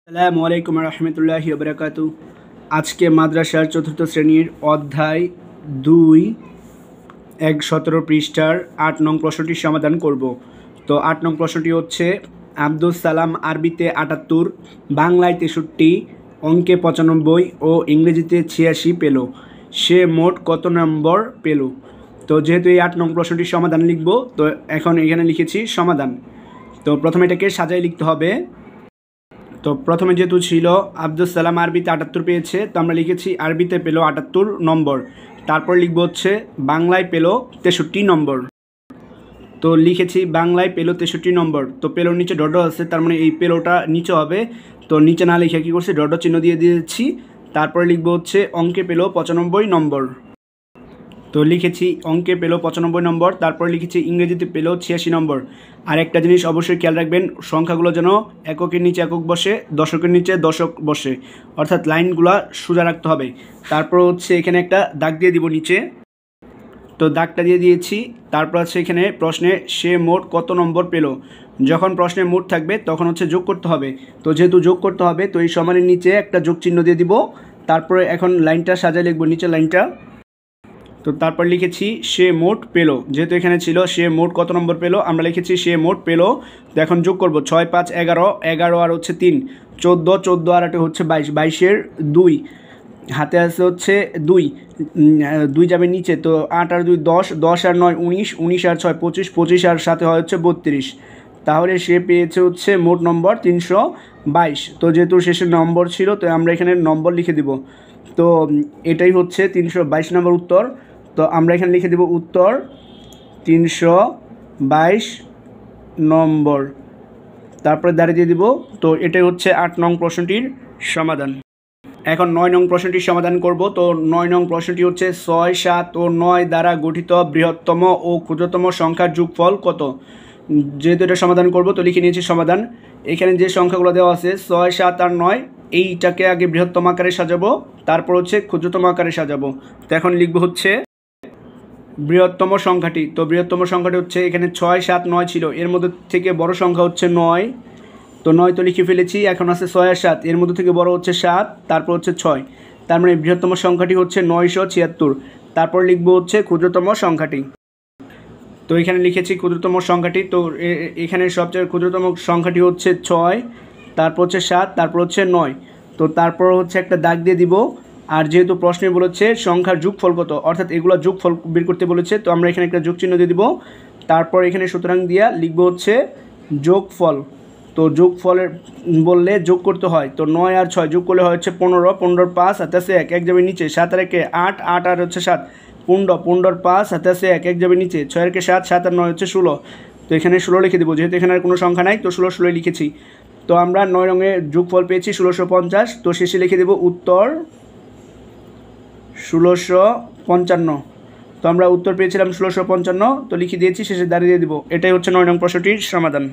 আসসালামু আলাইকুম রহমতুল্লাহি ওবরাকাতু। আজকে মাদ্রাসার চতুর্থ শ্রেণীর অধ্যায় 2 117 পৃষ্ঠার 8 নং প্রশ্নটির সমাধান করব। তো 8 নং প্রশ্নটি হচ্ছে, আব্দুস সালাম আরবিতে 78, বাংলায় 63, অঙ্কে 95 ও ইংরেজিতে 86 পেল। সে মোট কত নম্বর পেল? তো যেহেতু এই 8 নং প্রশ্নটির সমাধান লিখব, তো এখন এখানে লিখেছি সমাধান। তো প্রথমে এটাকে সাজাই লিখতে হবে। তো প্রথমে যেহেতু ছিল আব্দুস সালাম আরবিতে 78 পেয়েছে, তো আমরা লিখেছি আরবিতে পেল 78 নম্বর। তারপর লিখব হচ্ছে বাংলায় পেল 63 নম্বর। তো লিখেছি বাংলায় পেল 63 নম্বর। তো পেলোর নিচে ডট আছে, তার মানে এই পেলোটা নিচে হবে। তো নিচে না লিখে কী করছি, ডট চিহ্ন দিয়ে দিয়েছি। তারপরে লিখব হচ্ছে অঙ্কে পেল 95 নম্বর। তো লিখেছি অঙ্কে পেল 95 নম্বর। তারপর লিখেছি ইংরেজিতে পেল 86 নম্বর। আর একটা জিনিস অবশ্যই খেয়াল রাখবেন, সংখ্যাগুলো যেন এককের নিচে একক বসে, দশকের নিচে দশক বসে, অর্থাৎ লাইনগুলো সোজা রাখতে হবে। তারপর হচ্ছে এখানে একটা দাগ দিয়ে দিব নিচে। তো দাগটা দিয়ে দিয়েছি। তারপর হচ্ছে এখানে প্রশ্নে সে মোট কত নম্বর পেল। যখন প্রশ্নে মোট থাকবে তখন হচ্ছে যোগ করতে হবে। তো যেহেতু যোগ করতে হবে, তো এই সমানের নিচে একটা যোগ চিহ্ন দিয়ে দিব। তারপরে এখন লাইনটা সাজায় লিখব, নিচের লাইনটা। তো তারপর লিখেছি সে মোট পেল। যেহেতু এখানে ছিল সে মোট কত নম্বর পেল, আমরা লিখেছি সে মোট পেল। তো এখন যোগ করব 6 5 11, 11 আর হচ্ছে 3, 14, 14 আর 8 হচ্ছে 22, 22-এর 2, হাতে আছে হচ্ছে 2, 2 যাবে নিচে। তো 8 আর 2 10, 10 আর 9 19, 19 আর 6 25, 25 আর 7 হয় হচ্ছে 32। তাহলে সে পেয়েছে হচ্ছে মোট নম্বর 322। তো যেহেতু শেষের নম্বর ছিল, তো আমরা এখানে নম্বর লিখে দিব। তো এটাই হচ্ছে 322 নম্বর উত্তর। তো আমরা এখানে লিখে দেব উত্তর 322 নম্বর, তারপরে দাঁড়িয়ে দিয়ে দিব। তো এটাই হচ্ছে 8 নং প্রশ্নটির সমাধান। এখন 9 নং প্রশ্নটির সমাধান করব। তো 9 নং প্রশ্নটি হচ্ছে 6 7 ও 9 দ্বারা গঠিত বৃহত্তম ও ক্ষুদ্রতম সংখ্যার যোগফল কত? যেহেতু এটা সমাধান করব, তো লিখে নিয়েছি সমাধান। এখানে যে সংখ্যাগুলো দেওয়া আছে 6 7 আর 9, এইটাকে আগে বৃহত্তম আকারে সাজাবো, তারপর হচ্ছে ক্ষুদ্রতম আকারে সাজাবো। তো এখন লিখব হচ্ছে বৃহত্তম সংখ্যাটি। তো বৃহত্তম সংখ্যাটি হচ্ছে এখানে 6 7 9 ছিল, এর মধ্যে থেকে বড় সংখ্যা হচ্ছে 9। তো 9 তো লিখে ফেলেছি। এখন আছে 6 আর 7, এর মধ্যে থেকে বড় হচ্ছে 7, তারপর হচ্ছে 6। তার মানে বৃহত্তম সংখ্যাটি হচ্ছে 976। তারপর লিখব হচ্ছে ক্ষুদ্রতম সংখ্যাটি। তো এখানে লিখেছি ক্ষুদ্রতম সংখ্যাটি। তো এখানে সবচেয়ে ক্ষুদ্রতম সংখ্যাটি হচ্ছে 6, তারপর হচ্ছে 7, তারপর হচ্ছে 9। তো তারপর হচ্ছে একটা দাগ দিয়ে দিব। আর যেহেতু প্রশ্নে বলেছে সংখ্যার যোগফল কত, অর্থাৎ এগুলো যোগফল বের করতে বলেছে, তো আমরা এখানে একটা যোগ চিহ্ন দিয়ে দিব। তারপর এখানে সুতরাং দিয়া লিখব হচ্ছে যোগফল। তো যোগফলের বললে যোগ করতে হয়। তো 9 আর 6 যোগ করলে হয় হচ্ছে 15, 15 5 হাতে আছে 1, 1 যাবে নিচে, 7 আর 1 8, 8 আর হচ্ছে 7 15, 15 5 হাতে আছে 1, 1 যাবে নিচে, 6 আর 7, 7 আর 9 হচ্ছে 16। তো এখানে 16 লিখে দেবো, যেহেতু এখানে আর কোনো সংখ্যা নাই, তো 16 16 লিখেছি। তো আমরা 9 রঙে যোগফল পেয়েছি 1650। তো শেষে লিখে দেবো উত্তর 1655। তো আমরা উত্তর পেয়েছিলাম 1655, তো লিখে দিয়েছি, শেষে দাঁড়িয়ে দিয়ে দিব। এটাই হচ্ছে 9 নং প্রশ্নটির সমাধান।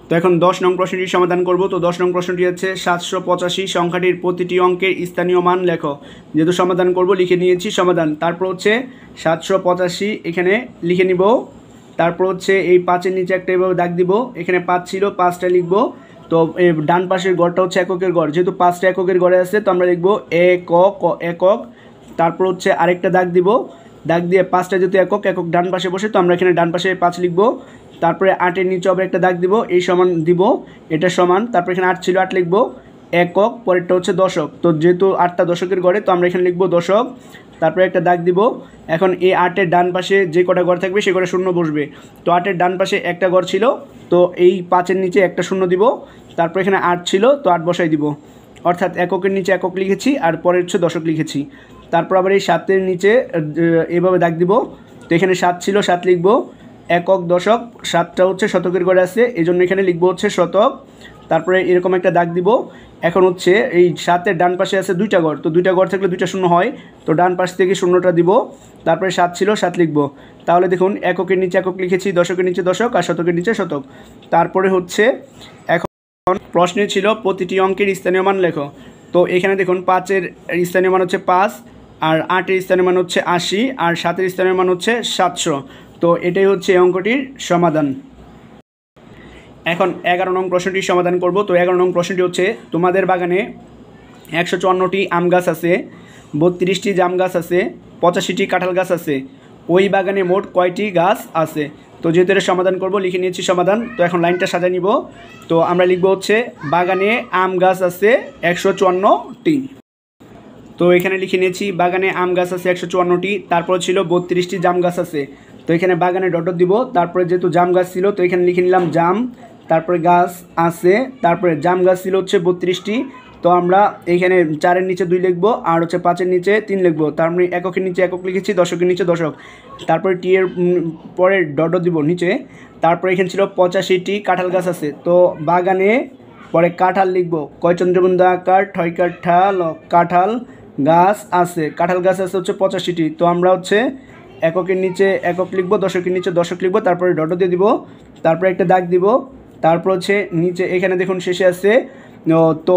তো এখন 10 নং প্রশ্নটির সমাধান করব। তো 10 নং প্রশ্নটি হচ্ছে 785 সংখ্যাটির প্রতিটি অঙ্কের স্থানীয় মান লেখো। যেহেতু সমাধান করব, লিখে নিয়েছি সমাধান। তারপর হচ্ছে 785 এখানে লিখে নিব। তারপর হচ্ছে এই 5-এর নিচে একটা এভাবে দাগ দিব। এখানে 5 ছিল, 5টা লিখব। তো ডান পাশের গড়টা হচ্ছে এককের গড়, যেহেতু 5টা এককের গড়ে আছে, তো আমরা লিখব একক একক। তারপর হচ্ছে আরেকটা দাগ দিব, দাগ দিয়ে 5টা যেহেতু একক, একক ডান পাশে বসে, তো আমরা এখানে ডান পাশে 5 লিখব। তারপরে 8-এর নিচে আবার একটা দাগ দিব, এই সমান দিব, এটা সমান। তারপর এখানে 8 ছিল, 8 লিখব একক, পরেরটা হচ্ছে দশক। তো যেহেতু 8টা দশকের গড়ে, তো আমরা এখানে লিখব দশক। তারপরে একটা দাগ দিব। এখন এই 8-এর ডান পাশে যে কটা ঘর থাকবে সে কটা শূন্য বসবে। তো 8-এর ডান পাশে একটা ঘর ছিল, তো এই 5-এর নিচে একটা শূন্য দিব। তারপর এখানে 8 ছিল, তো 8 বসাই দিব, অর্থাৎ এককের নিচে একক লিখেছি, আর পরের হচ্ছে দশক লিখেছি। তারপর আবার এই 7-এর নিচে এভাবে দাগ দিব। তো এখানে 7 ছিল, 7 লিখব একক দশক, 7টা হচ্ছে শতকের ঘরে আছে, এই জন্য এখানে লিখব হচ্ছে শতক। তারপরে এরকম একটা দাগ দিব। এখন হচ্ছে এই 7-এর ডান পাশে আছে 2টা ঘর, তো 2টা ঘর থাকলে 2টা শূন্য হয়, তো ডান পাশ থেকে শূন্যটা দিব। তারপরে 7 ছিল, 7 লিখব। তাহলে দেখুন একের নিচে একক লিখেছি, দশকের নিচে দশক, আর শতকের নিচে শতক। তারপরে হচ্ছে এখন প্রশ্নে ছিল প্রতিটি অঙ্কের স্থানীয় মান লেখো। তো এখানে দেখুন 5-এর স্থানীয় মান হচ্ছে 5, আর 8-এর স্থানীয় মান হচ্ছে 80, আর 7-এর স্থানীয় মান হচ্ছে 700। তো এটাই হচ্ছে এই অঙ্কটির সমাধান। এখন 11 নং প্রশ্নটির সমাধান করব। তো 11 নং প্রশ্নটি হচ্ছে, তোমাদের বাগানে 154টি আম গাছ আছে, 32টি জাম গাছ আছে, 85টি কাঁঠাল গাছ আছে, ওই বাগানে মোট কয়টি গাছ আছে? তো যেহেতু এর সমাধান করব, লিখে নিয়েছি সমাধান। তো এখন লাইনটা সাজিয়ে নিব। তো আমরা লিখব হচ্ছে বাগানে আম গাছ আছে 154টি। তো এখানে লিখে নিয়েছি বাগানে আম গাছ আছে 154টি, তারপর ছিল 32টি জাম গাছ আছে। তো এখানে বাগানে ডট দিব, তারপরে যেহেতু জাম গাছ ছিল তো এখানে লিখে নিলাম জাম, তারপরে গাছ আছে, তারপরে জাম গাছ ছিল হচ্ছে 32টি। তো আমরা এইখানে 4-এর নিচে 2 লিখবো, আর হচ্ছে 5-এর নিচে 3 লিখবো। তার মানে এককের নিচে একক লিখেছি, দশকের নিচে দশক, তারপরে টি এর পরে ডট দিব নিচে। তারপরে এখানে ছিল 85টি কাঁঠাল গাছ আছে। তো বাগানে পরে কাঁঠাল লিখবো, কয় চন্দ্রবিন্দু আকার ঠয় কাঁঠাল কাঁঠাল গাছ আছে, কাঁঠাল গাছ আছে হচ্ছে 85টি। তো আমরা হচ্ছে এককের নিচে একক লিখবো, দশকের নিচে দশক লিখবো, তারপরে ডট দিয়ে দিব, তারপরে একটা দাগ দিব, তারপর হচ্ছে নিচে এখানে দেখুন শেষে আছে। তো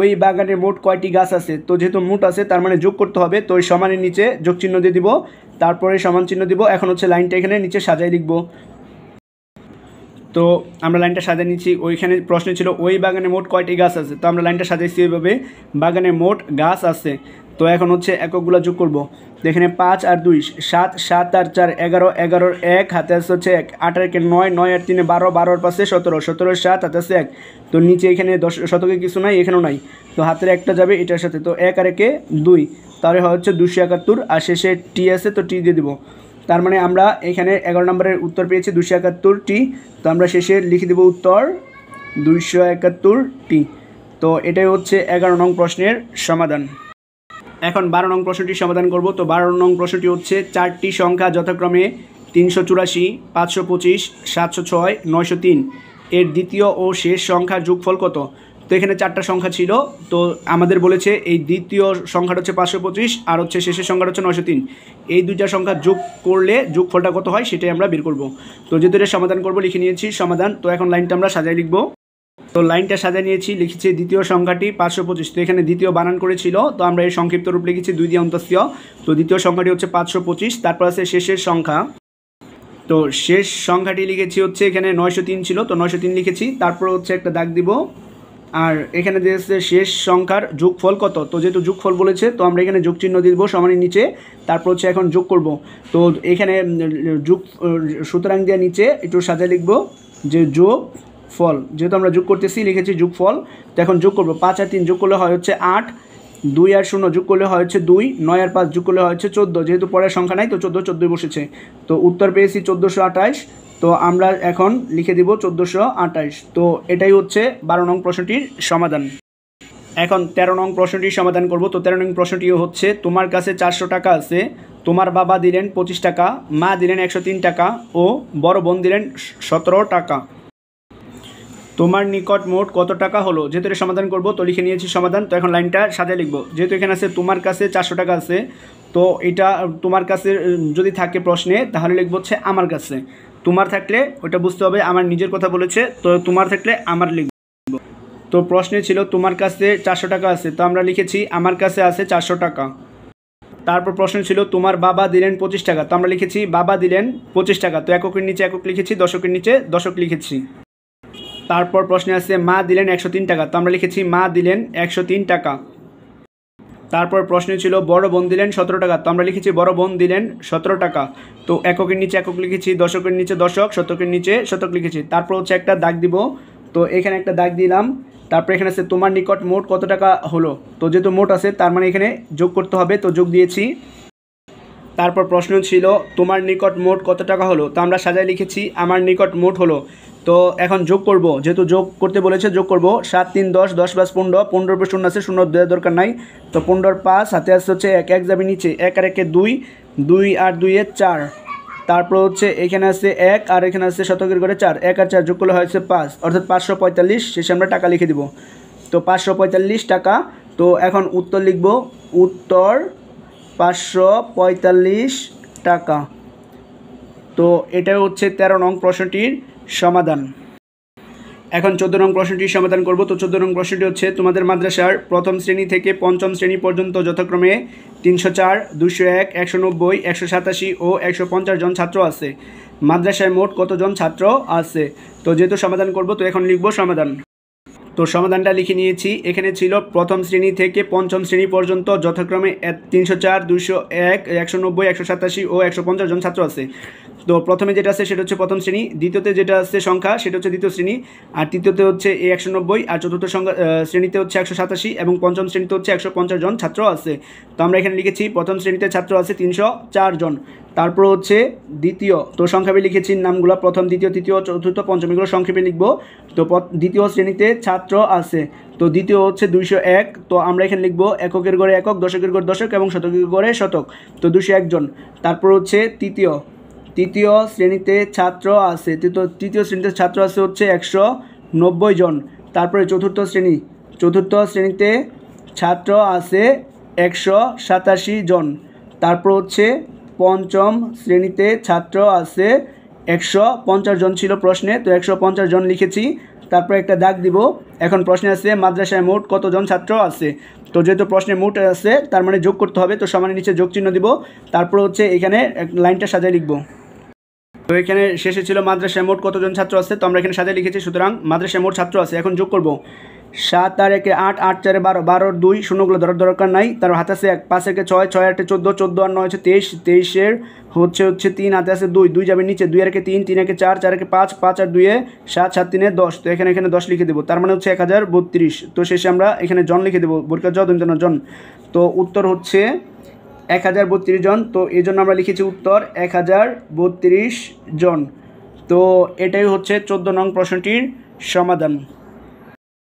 ওই বাগানে মোট কয়টি গাছ আছে? তো যেহেতু মোট আছে তার মানে যোগ করতে হবে। তো ওই সমানের নিচে যোগ চিহ্ন দিয়ে দিব, তারপরে সমান চিহ্ন দিব। এখন হচ্ছে লাইনটা এখানে নিচে সাজাই লিখব। তো আমরা লাইনটা সাজিয়ে নিচ্ছি। ওইখানে প্রশ্ন ছিল ওই বাগানে মোট কয়টি গাছ আছে। তো আমরা লাইনটা সাজাইছি এইভাবে, বাগানে মোট গাছ আছে। তো এখন হচ্ছে এককগুলো যোগ করব। তো এখানে 5 আর 2 7, 7 আর 4 11, 11 1 হাতে আছে হচ্ছে 1, 8 আর 9, 9 আর 3 12, 12 আর 5 17, 17 7 হাতে আছে 1। তো নিচে এখানে শতকে কিছু নাই, এখানেও নাই, তো হাতের একটা যাবে এটার সাথে। তো 1 আর 1 2, তাহলে হয় হচ্ছে 271, আর শেষে টি আছে তো টি দিয়ে দিব। তার মানে আমরা এখানে 11 নম্বরের উত্তর পেয়েছি 271টি। তো আমরা শেষে লিখে দেব উত্তর 271টি। তো এটাই হচ্ছে 11 নং প্রশ্নের সমাধান। এখন 12 নং প্রশ্নটির সমাধান করব। তো 12 নং প্রশ্নটি হচ্ছে, 4টি সংখ্যা যথাক্রমে 384, 525, 706, 903 এর দ্বিতীয় ও শেষ সংখ্যার যোগফল কত? তো এখানে 4টা সংখ্যা ছিল। তো আমাদের বলেছে এই দ্বিতীয় সংখ্যাটা হচ্ছে 525 আর হচ্ছে শেষের সংখ্যাটা হচ্ছে 903। এই দুইটা সংখ্যা যোগ করলে যোগফলটা কত হয় সেটাই আমরা বের করব। তো যেহেতু এটা সমাধান করব, লিখে নিয়েছি সমাধান। তো এখন লাইনটা আমরা সাজাই লিখব। তো লাইনটা সাজিয়ে নিয়েছি, লিখেছি দ্বিতীয় সংখ্যাটি 525। তো এখানে দ্বিতীয় বানান করেছিল, তো আমরা এই সংক্ষিপ্ত রূপ লিখেছি 2 দিয়ে অন্তস্য। তো দ্বিতীয় সংখ্যাটি হচ্ছে 525, তারপর আছে শেষের সংখ্যা। তো শেষ সংখ্যাটি লিখেছি হচ্ছে এখানে 903 ছিল, তো 903 লিখেছি, তারপর হচ্ছে একটা দাগ দিব। আর এখানে দিয়েছে শেষ সংখ্যার যোগফল কত। তো যেহেতু যোগফল বলেছে তো আমরা এখানে যোগ চিহ্ন দিয়ে দেবো সমানের নিচে, তারপর হচ্ছে এখন যোগ করব। তো এখানে যোগ সুতরাং দিয়ে নিচে একটু সাজিয়ে লিখব যে যোগ ফল, যেহেতু আমরা যোগ করতেছি লিখেছি যোগফল। তো এখন যোগ করব, 5 আর 3 যোগ করলে হয় হচ্ছে 8, 2 আর 0 যোগ করলে হয় হচ্ছে 2, 9 আর 5 যোগ করলে হয় হচ্ছে 14। যেহেতু পরের সংখ্যা নাই তো 14 বসেছে। তো উত্তর পেয়েছি 1428। তো আমরা এখন লিখে দিব 1428। তো এটাই হচ্ছে 12 নং প্রশ্নটির সমাধান। এখন 13 নং প্রশ্নটির সমাধান করব। তো 13 নং প্রশ্নটি হচ্ছে, তোমার কাছে 400 টাকা আছে, তোমার বাবা দিলেন 25 টাকা, মা দিলেন 103 টাকা ও বড় বোন দিলেন 17 টাকা। তোমার নিকট মোট কত টাকা হলো? যেহেতু এটা সমাধান করব তো লিখে নিয়েছি সমাধান। তো এখন লাইনটা সাজিয়ে লিখব। যেহেতু এখানে আছে তোমার কাছে 400 টাকা আছে, তো এটা তোমার কাছে যদি থাকে প্রশ্নে তাহলে লিখব হচ্ছে আমার কাছে। তোমার থাকলে ওটা বুঝতে হবে আমার নিজের কথা বলেছে, তো তোমার থাকলে আমার লিখব। তো প্রশ্নে ছিল তোমার কাছে 400 টাকা আছে, তো আমরা লিখেছি আমার কাছে আছে 400 টাকা। তারপর প্রশ্ন ছিল তোমার বাবা দিলেন 25 টাকা, তো আমরা লিখেছি বাবা দিলেন 25 টাকা। তো এককের নিচে একক লিখেছি, দশকের নিচে দশক লিখেছি। তারপর প্রশ্নে আছে মা দিলেন 103 টাকা, তো আমরা লিখেছি মা দিলেন 103 টাকা। তারপর প্রশ্ন ছিল বড় বোন দিলেন 17 টাকা, তো আমরা লিখেছি বড় বোন দিলেন 17 টাকা। তো এককের নিচে একক লিখেছি, দশকের নিচে দশক, শতকের নিচে শতক লিখেছি। তারপর হচ্ছে একটা দাগ দিব। তো এখানে একটা দাগ দিলাম। তারপর এখানে আছে তোমার নিকট মোট কত টাকা হলো। তো যেহেতু মোট আছে তার মানে এখানে যোগ করতে হবে, তো যোগ দিয়েছি। তারপর প্রশ্ন ছিল তোমার নিকট মোট কত টাকা হলো, তো আমরা সাজায় লিখেছি আমার নিকট মোট হলো। তো এখন যোগ করব, যেহেতু যোগ করতে বলেছে যোগ করব। 7 3 10, 10 5 15, 15 উপর শূন্য আছে, শূন্য দেওয়ার দরকার নাই। তো 15 5 হাতে আসছে হচ্ছে 1, 1 যাবে নিচে, 1 আর 1 2, 2 আর 2 4। তারপর হচ্ছে এখানে আছে 1 আর এখানে আছে শতকের ঘরে 4, 1 আর 4 যোগ করলে হয়েছে 5, অর্থাৎ 545। শেষে আমরা টাকা লিখে দিব। তো 545 টাকা। তো এখন উত্তর লিখব, উত্তর 545 টাকা। তো এটাই হচ্ছে 13 নং প্রশ্নটির সমাধান। এখন 14 নং প্রশ্নটির সমাধান করব। তো 14 নং প্রশ্নটি হচ্ছে তোমাদের মাদ্রাসার প্রথম শ্রেণী থেকে পঞ্চম শ্রেণী পর্যন্ত যথাক্রমে 304, 201, 190, 187 ও 150 জন ছাত্র আছে। মাদ্রাসায় মোট কতজন ছাত্র আছে। তো যেহেতু সমাধান করব, তো এখন লিখব সমাধান। তো সমাধানটা লিখে নিয়েছি। এখানে ছিল প্রথম শ্রেণী থেকে পঞ্চম শ্রেণী পর্যন্ত যথাক্রমে 304, 201, 190, 187 ও 150 জন ছাত্র আছে। তো প্রথমে যেটা আছে সেটা হচ্ছে প্রথম শ্রেণী, দ্বিতীয়তে যেটা আছে সংখ্যা সেটা হচ্ছে দ্বিতীয় শ্রেণী, আর তৃতীয়তে হচ্ছে 190, আর চতুর্থ শ্রেণীতে হচ্ছে 187 এবং পঞ্চম শ্রেণীতে হচ্ছে 150 জন ছাত্র আছে। তো আমরা এখানে লিখেছি প্রথম শ্রেণীতে ছাত্র আছে 304 জন। তারপর হচ্ছে দ্বিতীয়, তো সংক্ষেপে লিখেছি নামগুলো, প্রথম, দ্বিতীয়, তৃতীয়, চতুর্থ, পঞ্চম, এগুলো সংক্ষেপে লিখব। তো দ্বিতীয় শ্রেণীতে ছাত্র আছে, তো দ্বিতীয় হচ্ছে 201, তো আমরা এখানে লিখব এককের গড়ে একক, দশকের গড়ে দশক এবং শতকের গড়ে শতক, তো 201 জন। তারপর হচ্ছে তৃতীয় শ্রেণীতে ছাত্র আছে, তৃতীয় শ্রেণীতে ছাত্র আছে হচ্ছে 190 জন। তারপরে চতুর্থ শ্রেণীতে ছাত্র আছে 187 জন। তারপর হচ্ছে পঞ্চম শ্রেণীতে ছাত্র আছে 150 জন, ছিল প্রশ্নে, তো 150 জন লিখেছি। তারপর একটা দাগ দিব। এখন প্রশ্নে আছে মাদ্রাসায় মোট কতজন ছাত্র আছে। তো যেহেতু প্রশ্নে মোট আছে তার মানে যোগ করতে হবে, তো সমানের নিচে যোগ চিহ্ন দিব। তারপর হচ্ছে এখানে লাইনটা সাজায় লিখব। তো এখানে শেষে ছিল মাদ্রাসায় মোট কতজন ছাত্র আছে, তো আমরা এখানে সাজায় লিখেছি। সুতরাং মাদ্রাসায় মোট ছাত্র আছে। এখন যোগ করব। 7 আর 1 8, 8 4 12, 12 2, শূন্যগুলো ধরার দরকার নাই। তার হাতে আছে 1, 5 1 6, 6 8 14, 14 আর 9 হচ্ছে 23, 23 হচ্ছে 3, হাতে আছে 2, 2 যাবে নিচে, 2 আর 1 3, 3 1 4, 4 1 5, 5 আর 2 7, 7 3 10। তো এখানে 10 লিখে দেবো, তার মানে হচ্ছে 1032। তো শেষে আমরা এখানে জন লিখে দেবো, বর্গা জন। তো উত্তর হচ্ছে 1032 জন। তো এই জন্য আমরা লিখেছি উত্তর 1032 জন। তো এটাই হচ্ছে 14 নং প্রশ্নটির সমাধান।